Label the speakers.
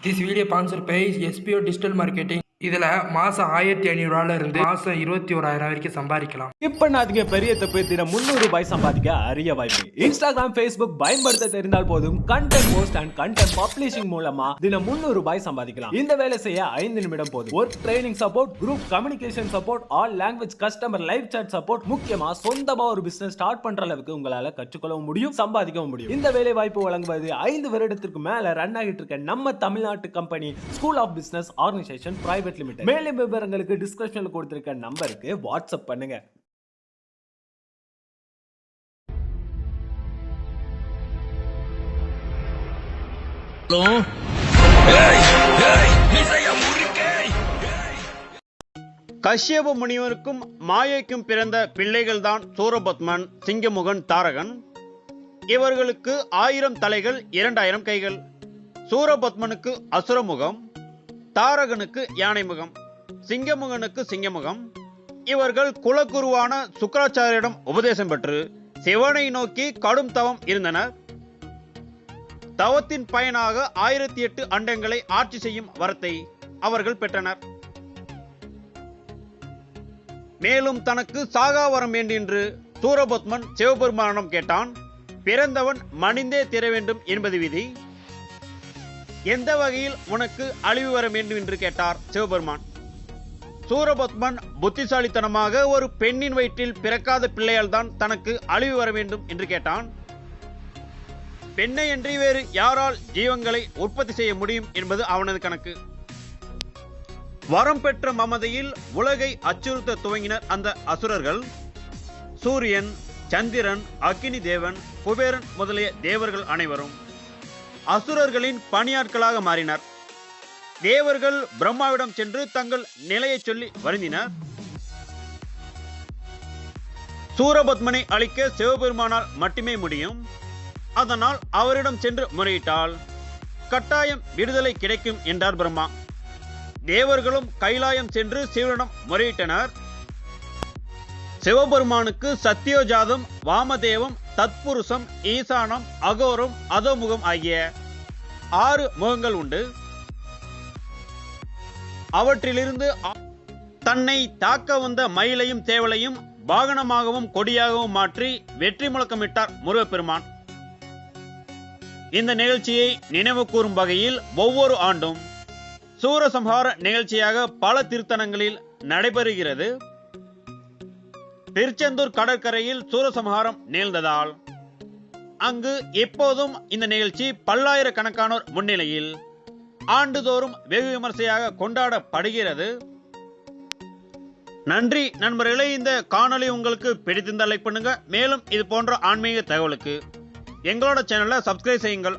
Speaker 1: This video sponsored by SPO Digital Marketing. இதில் மாதம் 1500 இருந்து மாதம் 21,000 வரைக்கும் சம்பாதிக்கலாம்.
Speaker 2: இப்போ நாத்துக்கு பெரிய தப்பு தினம் 300 ரூபாய் சம்பாதிக்க அரிய வாய்ப்பு. இன்ஸ்டாகிராம், ஃபேஸ்புக் பயன்படுத்த தெரிந்தால் போதும் content post and content publishing மூலமா தினம் 300 ரூபாய் சம்பாதிக்கலாம். இந்த வேலை செய்ய 5 நிமிடம் போதும். Work training support, group communication support, all language customer live chat support, முக்கியமா சொந்தமா ஒரு பிசினஸ் ஸ்டார்ட் பண்ற அளவுக்கு உங்களால கற்றுக்கொள்ளவும் முடியும், சம்பாதிக்கவும் முடியும். இந்த வேலை வாய்ப்பு வழங்குவது 5 வருடத்திற்கு மேல ரன் ஆகிட்டு இருக்க நம்ம தமிழ்நாட்டு company school of business organisation private limited. மேலும் விவரங்களுக்கு டிஸ்கிரிப்ஷன்ல கொடுத்திருக்க நம்பருக்கு வாட்ஸ்அப் பண்ணுங்க.
Speaker 3: கஷ்யப முனிவருக்கும் மாயைக்கும் பிறந்த பிள்ளைகள்தான் சூரபத்மன், சிங்கமுகன், தாரகன். இவர்களுக்கு 1000 தலைகள், 2000 கைகள். சூரபத்மனுக்கு அசுரமுகம், தாரகனுக்கு யானை முகம், சிங்கமுகனுக்கு சிங்கமுகம். இவர்கள் குலகுருவான சுக்கராச்சாரியரிடம் உபதேசம் பெற்று சிவனை நோக்கி கடும் தவம் இருந்தனர். தவத்தின் பயனாக 1008 அண்டங்களை ஆட்சி செய்யும் வரத்தை அவர்கள் பெற்றனர். மேலும் தனக்கு சாகாவரம் வேண்டென்று சூரபத்மன் சிவபெருமானிடம் கேட்டான். பிறந்தவன் மணிந்தே தீர வேண்டும் என்பது விதி. எந்த வகையில் உனக்கு அழிவு வர வேண்டும் என்று கேட்டார் சிவபெருமான். சூரபத்மன் புத்திசாலித்தனமாக ஒரு பெண்ணின் வயிற்றில் பிறக்காத பிள்ளையால் தான் தனக்கு அழிவு வர வேண்டும் என்று கேட்டான். பெண்ணையன்றி வேறு யாரால் ஜீவங்களை உற்பத்தி செய்ய முடியும் என்பது அவனது கணக்கு. வரம் பெற்ற மமதையில் உலகை அச்சுறுத்த துவங்கினர் அந்த அசுரர்கள். சூரியன், சந்திரன், அக்கினி தேவன், குபேரன் முதலிய தேவர்கள் அனைவரும் அசுரர்களின் பணியாட்களாக மாறினர். தேவர்கள் பிரம்மாவிடம் சென்று தங்கள் நிலையை சொல்லி வருந்தினர். சூரபத்மனை அழிக்க சிவபெருமானால் மட்டுமே முடியும். அதனால் அவரிடம் சென்று முறையிட்டால் கட்டாயம் விடுதலை கிடைக்கும் என்றார் பிரம்மா. தேவர்களும் கைலாயம் சென்று சிவனிடம் முறையிட்டனர். சிவபெருமானுக்கு சத்தியோஜாதம், வாமதேவம், தத்புருஷம், ஈசானம், அகோரம், அதோமுகம் ஆகிய 6 முகங்கள் உண்டு. அவற்றிலிருந்து தன்னை தாக்க வந்த மயிலையும் தேவலையும் வாகனமாகவும் கொடியாகவும் மாற்றி வெற்றி முழக்கமிட்டார் முருகப்பெருமான். இந்த நிகழ்ச்சியை நினைவு கூறும் வகையில் ஒவ்வொரு ஆண்டும் சூரசம்ஹார நிகழ்ச்சியாக பல திருத்தலங்களில் நடைபெறுகிறது. திருச்செந்தூர் கடற்கரையில் சூரசம்ஹாரம் நிகழ்ந்ததால் அங்கு எப்போதும் இந்த நிகழ்ச்சி பல்லாயிரக்கணக்கானோர் முன்னிலையில் ஆண்டுதோறும் வெகு விமர்சையாக கொண்டாடப்படுகிறது. நன்றி நண்பர்களே. இந்த காணொளி உங்களுக்கு பிடித்திருந்தால் லைக் பண்ணுங்க. மேலும் இது போன்ற ஆன்மீக தகவலுக்கு எங்களோட சேனலை சப்ஸ்கிரைப் செய்யுங்கள்.